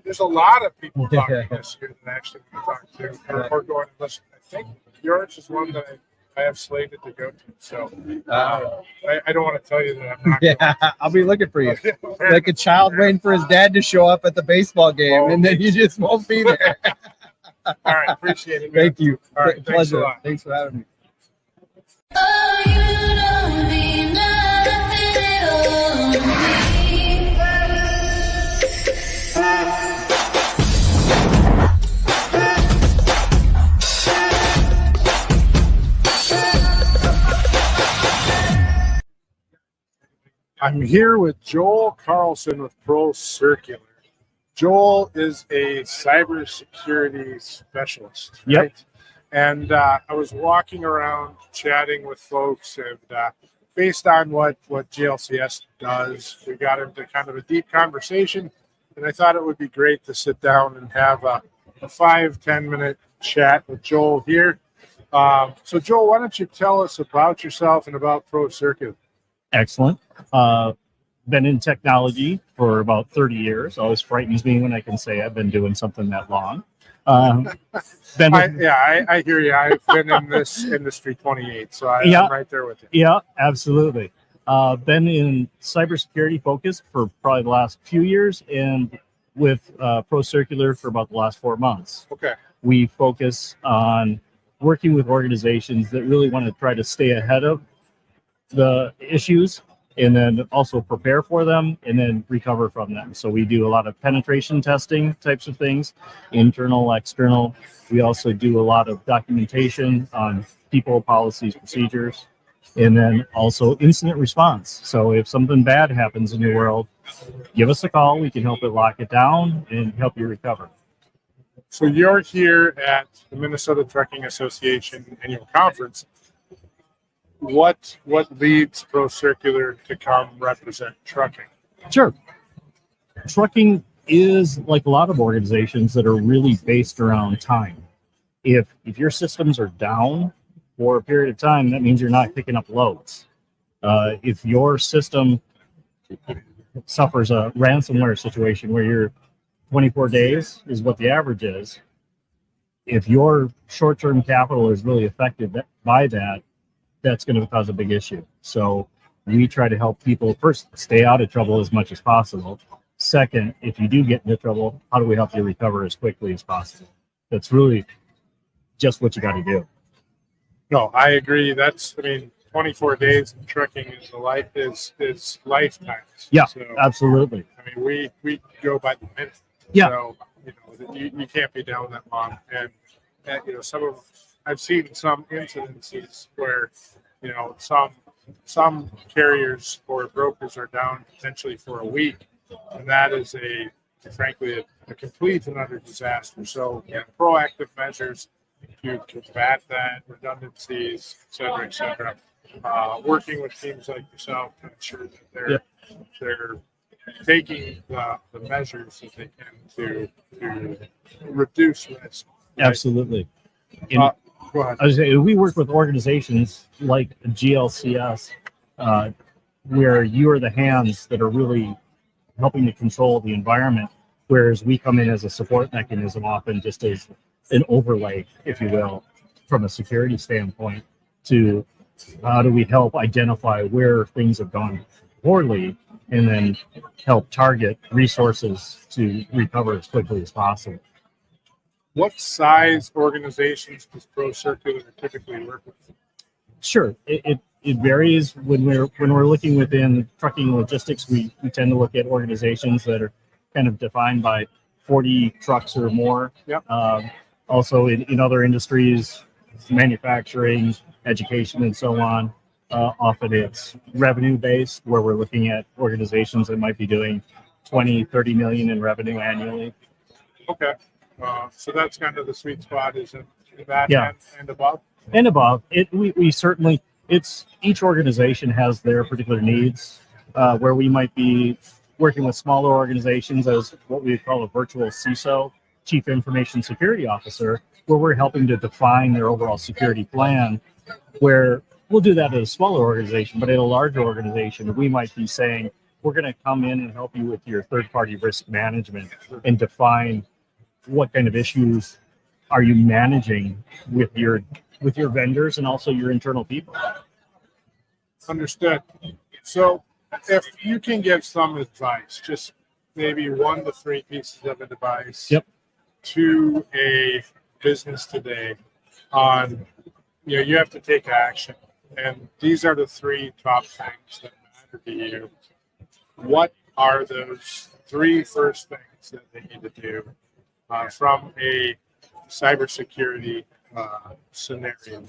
There's a lot of people talking this year that I actually want to talk to or going and listen. I think yours is one that I have slated to go to. So I don't want to tell you that I'm not. Yeah, I'll be looking for you. Going. Like a child waiting for his dad to show up at the baseball game, and then you just won't be there. All right, appreciate it. Man. Thank you. All right, thanks a Pleasure. lot. Thanks for having me. Oh, you don't mean nothing I'm here with Joel Carlson with ProCircular. Joel is a cybersecurity specialist, Yep. right? And I was walking around chatting with folks, and based on what GLCS does, we got into kind of a deep conversation, and I thought it would be great to sit down and have a 5-10 minute chat with Joel here. So Joel, why don't you tell us about yourself and about ProCircular? Excellent. Been in technology for about 30 years. Always frightens me when I can say I've been doing something that long. I hear you. I've been in this industry 28, so I'm right there with you. Yeah, absolutely. Been in cybersecurity focus for probably the last few years, and with ProCircular for about the last 4 months. Okay. We focus on working with organizations that really want to try to stay ahead of the issues, and then also prepare for them, and then recover from them. So we do a lot of penetration testing types of things, internal, external. We also do a lot of documentation on people, policies, procedures, and then also incident response. So if something bad happens in your world, give us a call. We can help it lock it down and help you recover. So you're here at the Minnesota Trucking Association annual conference. What leads ProCircular to come represent trucking? Sure. Trucking is like a lot of organizations that are really based around time. If your systems are down for a period of time, that means you're not picking up loads. If your system suffers a ransomware situation where you're 24 days is what the average is, if your short-term capital is really affected by that, that's going to cause a big issue. So we try to help people first stay out of trouble as much as possible. Second, if you do get into trouble, how do we help you recover as quickly as possible? That's really just what you got to do. No, I agree. That's, I mean, 24 days in trucking is lifetimes. Yeah, So, absolutely. I mean, we go by the minute. Yeah. So, you can't be down that long. And I've seen some incidences where, some carriers or brokers are down potentially for a week. And that is frankly, a complete and utter disaster. So, proactive measures to combat that, redundancies, et cetera. Working with teams like yourself to ensure that they're taking the measures that they can to reduce risk. Right? Absolutely. Go ahead. I was saying, we work with organizations like GLCS, where you are the hands that are really helping to control the environment, whereas we come in as a support mechanism, often just as an overlay, if you will, from a security standpoint, to how do we help identify where things have gone poorly and then help target resources to recover as quickly as possible. What size organizations does ProCircular typically work with? Sure, it varies. When we're looking within trucking and logistics, we tend to look at organizations that are kind of defined by 40 trucks or more. Yep. Also in other industries, manufacturing, education, and so on. Often it's revenue based, where we're looking at organizations that might be doing 20, 30 million in revenue annually. Okay. So that's kind of the sweet spot, is in that and above? And above. We certainly, each organization has their particular needs, where we might be working with smaller organizations as what we call a virtual CISO, Chief Information Security Officer, where we're helping to define their overall security plan, where we'll do that at a smaller organization, but at a larger organization, we might be saying, we're going to come in and help you with your third-party risk management and define what kind of issues are you managing with your vendors and also your internal people. Understood. So if you can give some advice, just maybe 1 to 3 pieces of advice to a business today on, you have to take action. And these are the 3 top things that matter to you. What are those 3 first things that they need to do from a cybersecurity scenario?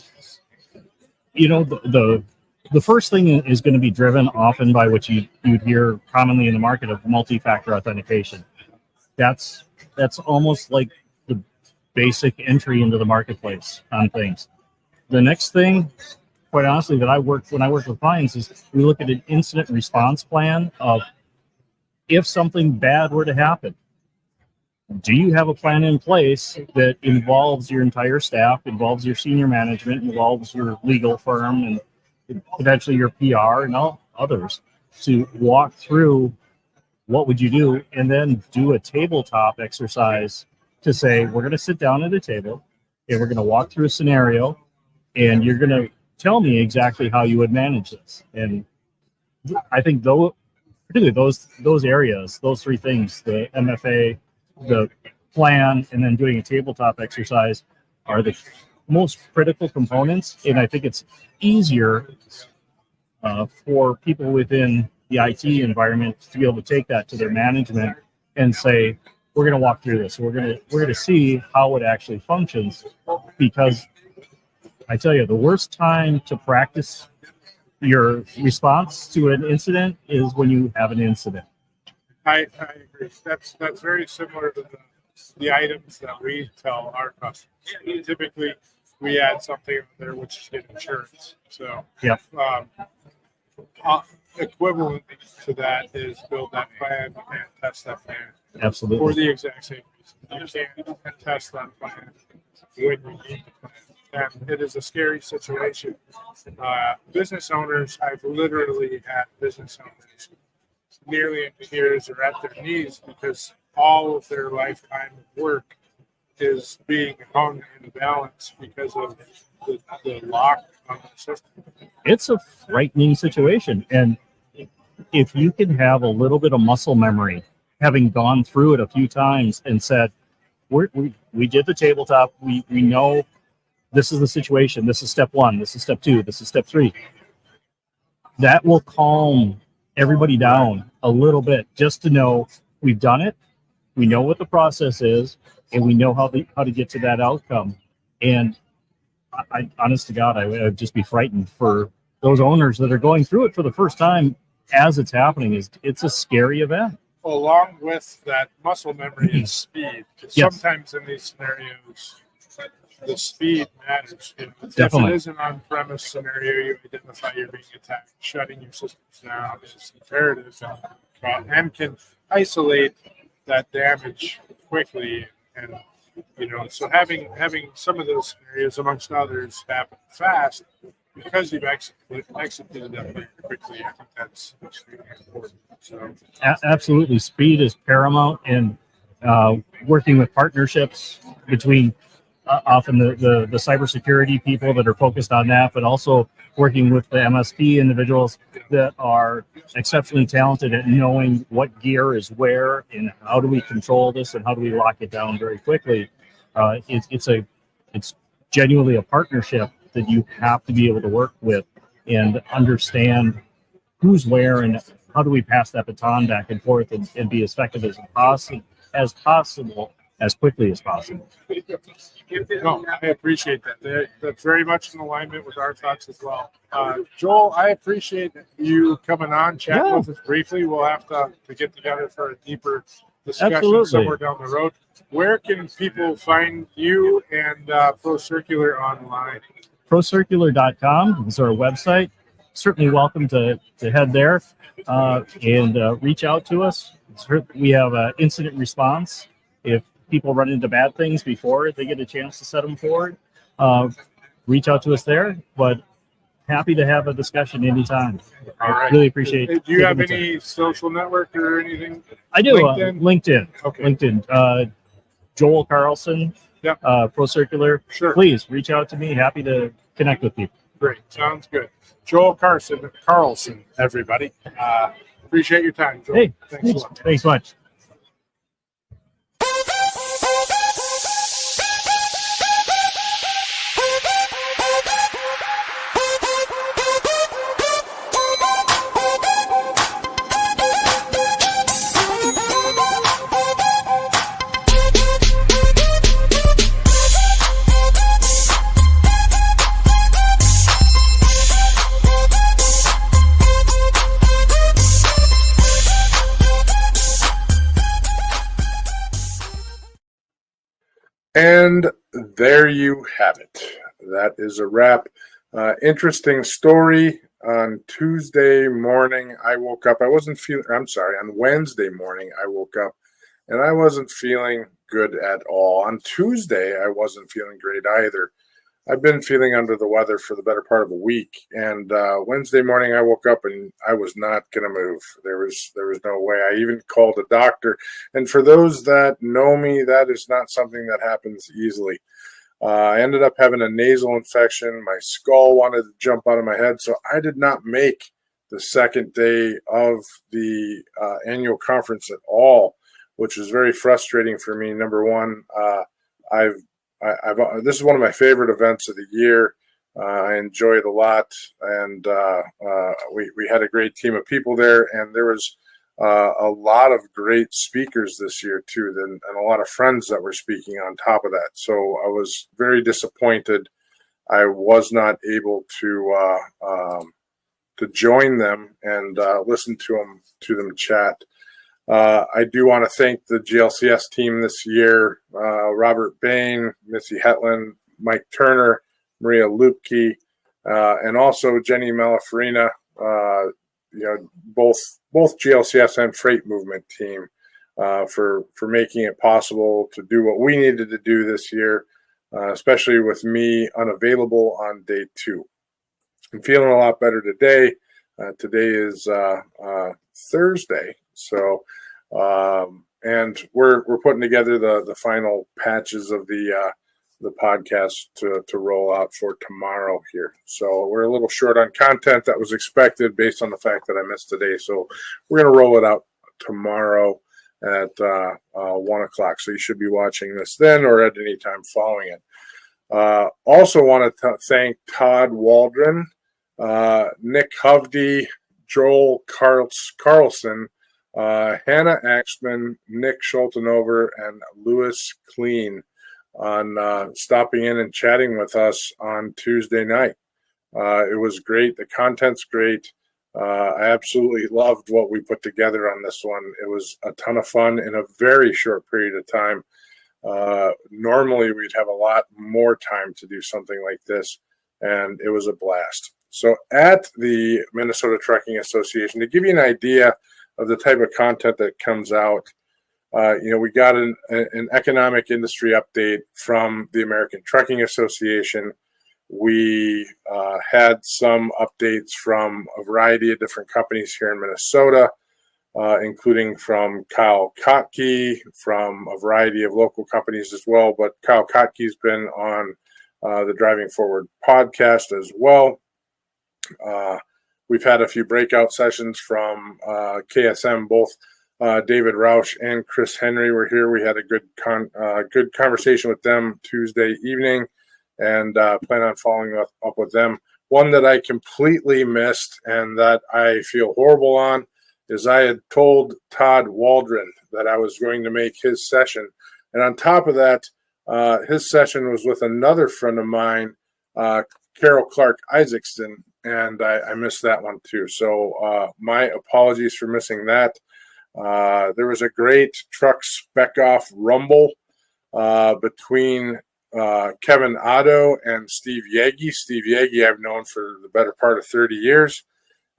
The first thing is going to be driven often by what you'd hear commonly in the market of multi-factor authentication. That's almost like the basic entry into the marketplace on things. The next thing, quite honestly, that when I work with clients is we look at an incident response plan of, if something bad were to happen, do you have a plan in place that involves your entire staff, involves your senior management, involves your legal firm, and potentially your PR and all others, to walk through what would you do, and then do a tabletop exercise to say, we're going to sit down at a table and we're going to walk through a scenario, and you're going to tell me exactly how you would manage this. And I think particularly those areas, those 3 things, the MFA, the plan, and then doing a tabletop exercise, are the most critical components. And I think it's easier for people within the IT environment to be able to take that to their management and say, we're going to walk through this. We're going to see how it actually functions, because I tell you, the worst time to practice your response to an incident is when you have an incident. I agree. That's very similar to the items that we tell our customers. Typically, we add something on there which is get insurance. So equivalent to that is build that plan and test that plan. Absolutely. For the exact same reason. You can't test that plan when you need the plan. And it is a scary situation. Business owners, I've literally had business owners nearly in tears or at their knees because all of their lifetime of work is being hung in the balance because of the lock on the system. It's a frightening situation. And if you can have a little bit of muscle memory, having gone through it a few times and said, we did the tabletop, we know this is the situation. This is step 1. This is step 2. This is step 3. That will calm everybody down a little bit, just to know we've done it. We know what the process is, and we know how to get to that outcome. And I honest to God, I would just be frightened for those owners that are going through it for the first time as it's happening. It's a scary event. Along with that muscle memory is speed. Yes. Sometimes in these scenarios, the speed matters. Definitely. If it is an on-premise scenario, you identify you're being attacked, shutting your systems down is imperative, and can isolate that damage quickly. And so having some of those scenarios, amongst others, happen fast because you've executed them very quickly. I think that's extremely important. So Absolutely, speed is paramount, and working with partnerships between often the cybersecurity people that are focused on that, but also working with the MSP individuals that are exceptionally talented at knowing what gear is where and how do we control this and how do we lock it down very quickly. It's genuinely a partnership that you have to be able to work with and understand who's where and how do we pass that baton back and forth and be as effective as possible as quickly as possible. No, I appreciate that. That's very much in alignment with our thoughts as well. Joel, I appreciate you coming on, chatting with us briefly. We'll have to get together for a deeper discussion somewhere down the road. Where can people find you and ProCircular online? ProCircular.com is our website. Certainly welcome to head there and reach out to us. We have an incident response. If people run into bad things before they get a chance to set them forward, reach out to us there. But happy to have a discussion anytime. All right. Really appreciate it. Do you have any social network or anything? I do. LinkedIn? Okay. LinkedIn. Joel Carlson, Yep. ProCircular. Sure. Please reach out to me. Happy to connect with you. Great. Sounds good. Joel Carlson, everybody. Appreciate your time, Joel. Hey, thanks a lot. Thanks much. And there you have it. That is a wrap. Interesting story. On Tuesday morning, I woke up. On Wednesday morning, I woke up and I wasn't feeling good at all. On Tuesday, I wasn't feeling great either. I've been feeling under the weather for the better part of a week. And Wednesday morning, I woke up and I was not going to move. There was no way. I even called a doctor. And for those that know me, that is not something that happens easily. I ended up having a nasal infection. My skull wanted to jump out of my head. So I did not make the second day of the annual conference at all, which was very frustrating for me. Number one, this is one of my favorite events of the year. I enjoy it a lot, and we had a great team of people there, and there was a lot of great speakers this year too, and a lot of friends that were speaking on top of that. So I was very disappointed. I was not able to join them and listen to them chat. I do want to thank the GLCS team this year, Robert Bain, Missy Hetland, Mike Turner, Maria Lupke, and also Jennie Malafarina, both GLCS and Freight Movement team for making it possible to do what we needed to do this year, especially with me unavailable on day 2. I'm feeling a lot better today. Today is Thursday. So, and we're putting together the final patches of the podcast to roll out for tomorrow here. So we're a little short on content that was expected based on the fact that I missed today. So we're going to roll it out tomorrow at 1:00. So you should be watching this then or at any time following it. Also want to thank Todd Waldron, Nik Hovde, Joel Carlson, Hannah Axtman, Nik Schultenover, and Klien on stopping in and chatting with us on Tuesday night. It was great. The content's great. I absolutely loved what we put together on this one. It was a ton of fun in a very short period of time. Normally, we'd have a lot more time to do something like this, and it was a blast. So at the Minnesota Trucking Association, to give you an idea of the type of content that comes out, we got an economic industry update from the American Trucking Association. We had some updates from a variety of different companies here in Minnesota, including from Kyle Kotke, from a variety of local companies as well. But Kyle Kotke's been on the Driving Forward podcast as well. We've had a few breakout sessions from KSM. Both David Roush and Chris Henry were here. We had a good conversation with them Tuesday evening, and plan on following up with them. One that I completely missed and that I feel horrible on is I had told Todd Waldron that I was going to make his session. And on top of that, his session was with another friend of mine, Carol Clark Isaacson, and I missed that one too. So my apologies for missing that. There was a great truck spec-off rumble between Kevin Otto and Steve Yagi. Steve Yagi I've known for the better part of 30 years,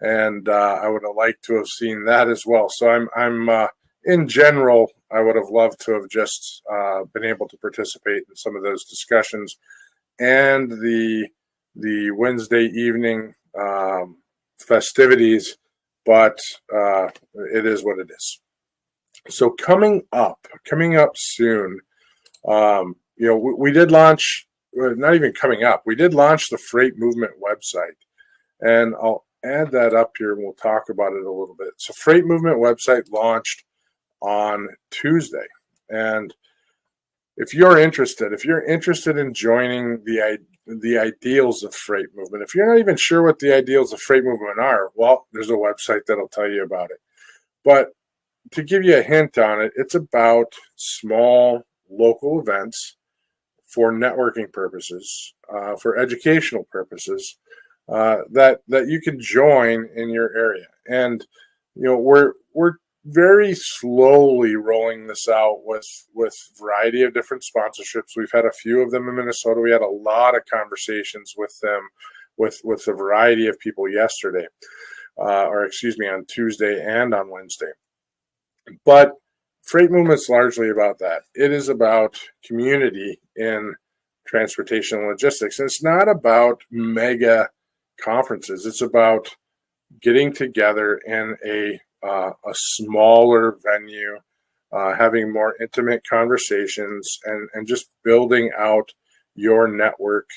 and I would have liked to have seen that as well. So I'm in general, I would have loved to have just been able to participate in some of those discussions and the Wednesday evening festivities, but it is what it is. So coming up soon, we did launch, not even coming up, we did launch the Freight Movement website, and I'll add that up here and we'll talk about it a little bit. So Freight Movement website launched on Tuesday, and if you're interested in joining the ideals of freight movement, if you're not even sure what the ideals of freight movement are, well, there's a website that'll tell you about it. But to give you a hint on it, it's about small local events for networking purposes, for educational purposes, that you can join in your area. And we're very slowly rolling this out with a variety of different sponsorships. We've had a few of them in Minnesota. We had a lot of conversations with them, with a variety of people yesterday, on Tuesday and on Wednesday. But Freight Movement's largely about that. It is about community in transportation and logistics. And it's not about mega conferences. It's about getting together in a smaller venue, having more intimate conversations, and just building out your network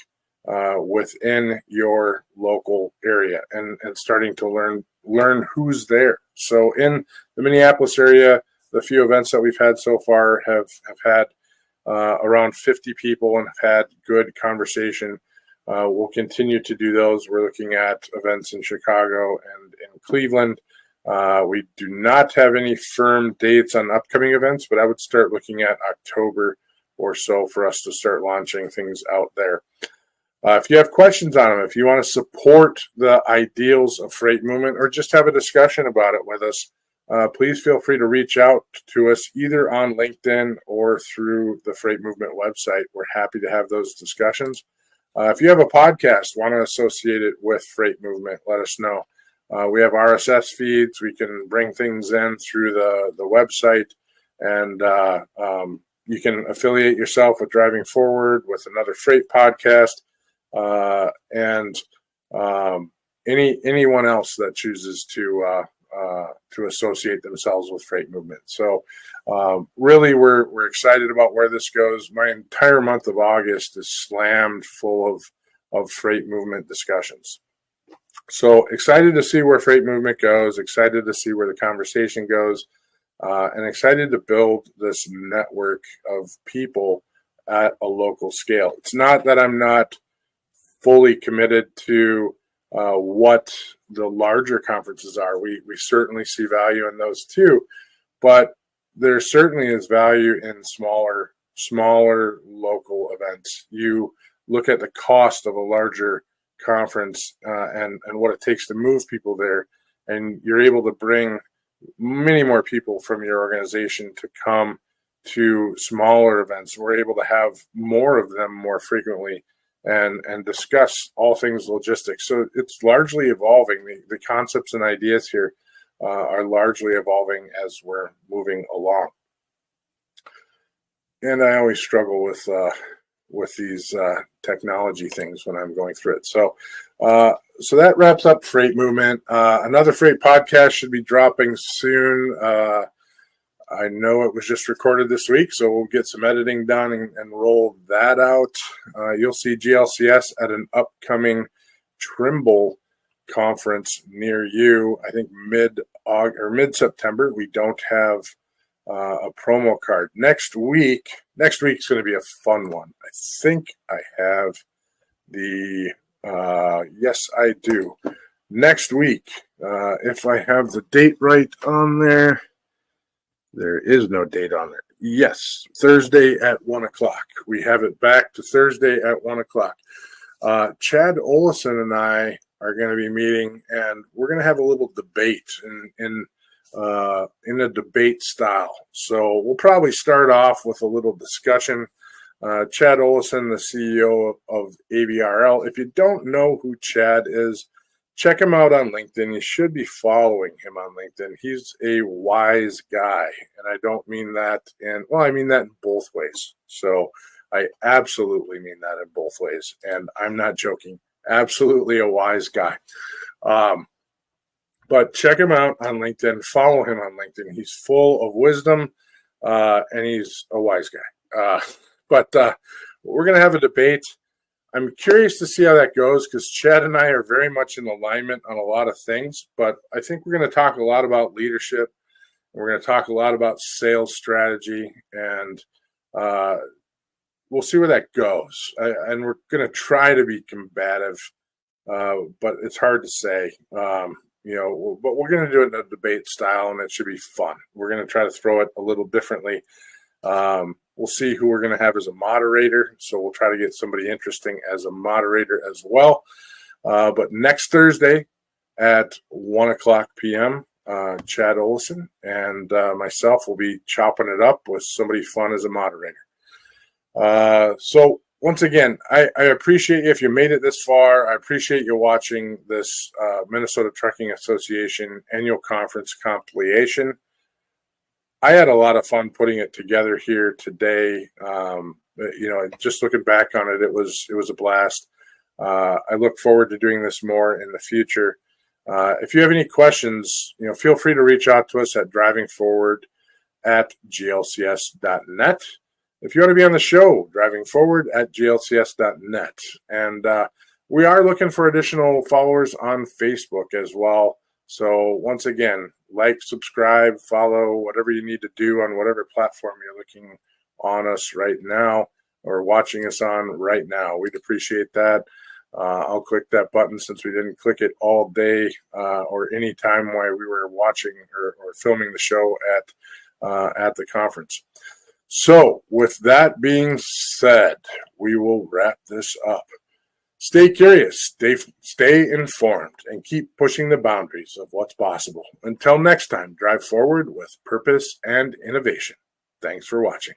within your local area and starting to learn who's there. So in the Minneapolis area, the few events that we've had so far have had around 50 people and have had good conversation. We'll continue to do those. We're looking at events in Chicago and in Cleveland. We do not have any firm dates on upcoming events, but I would start looking at October or so for us to start launching things out there. If you have questions on them, if you want to support the ideals of freight movement or just have a discussion about it with us, please feel free to reach out to us either on LinkedIn or through the Freight Movement website. We're happy to have those discussions. If you have a podcast, want to associate it with Freight Movement, let us know. We have RSS feeds. We can bring things in through the website, and you can affiliate yourself with Driving Forward, with another freight podcast, and anyone else that chooses to associate themselves with Freight Movement. So really, we're excited about where this goes. My entire month of August is slammed full of Freight Movement discussions. So excited to see where Freight Movement goes, excited to see where the conversation goes, and excited to build this network of people at a local scale. It's not that I'm not fully committed to what the larger conferences are. We certainly see value in those too, but there certainly is value in smaller local events. You look at the cost of a larger conference and what it takes to move people there, and you're able to bring many more people from your organization to come to smaller events. We're able to have more of them more frequently and discuss all things logistics. So it's largely evolving. The concepts and ideas here are largely evolving as we're moving along. And I always struggle with these technology things when I'm going through it. So that wraps up Freight Movement. Another Freight podcast should be dropping soon. I know it was just recorded this week, so we'll get some editing done and roll that out. You'll see GLCS at an upcoming Trimble conference near you. I think mid-August or mid-September. We don't have a promo card. Next week's going to be a fun one. I think I have yes, I do. Next week, if I have the date right on there. There is no date on there. Yes, Thursday at 1:00. We have it back to Thursday at 1:00. Chad Olison and I are going to be meeting, and we're going to have a little debate in a debate style. So we'll probably start off with a little discussion. Chad Olison, the CEO of ABRL. If you don't know who Chad is, check him out on LinkedIn. You should be following him on LinkedIn. He's a wise guy, and I don't mean that I mean that in both ways. So I absolutely mean that in both ways, and I'm not joking. Absolutely a wise guy. But check him out on LinkedIn. Follow him on LinkedIn. He's full of wisdom, and he's a wise guy. But we're going to have a debate. I'm curious to see how that goes because Chad and I are very much in alignment on a lot of things, but I think we're going to talk a lot about leadership. We're going to talk a lot about sales strategy, and we'll see where that goes. And we're going to try to be combative, but it's hard to say. But we're going to do it in a debate style, and it should be fun. We're going to try to throw it a little differently. We'll see who we're going to have as a moderator. So we'll try to get somebody interesting as a moderator as well. But next Thursday at 1:00 p.m., Chad Olson and myself will be chopping it up with somebody fun as a moderator. So once again, I appreciate you if you made it this far. I appreciate you watching this Minnesota Trucking Association annual conference compilation. I had a lot of fun putting it together here today. Just looking back on it, it was a blast. I look forward to doing this more in the future. If you have any questions, feel free to reach out to us at drivingforward@glcs.net. If you want to be on the show, drivingforward@glcs.net. And we are looking for additional followers on Facebook as well. So once again, like, subscribe, follow, whatever you need to do on whatever platform you're looking on us right now or watching us on right now. We'd appreciate that. I'll click that button since we didn't click it all day or any time while we were watching or filming the show at the conference. So with that being said, we will wrap this up. Stay curious, stay informed, and keep pushing the boundaries of what's possible. Until next time, drive forward with purpose and innovation. Thanks for watching.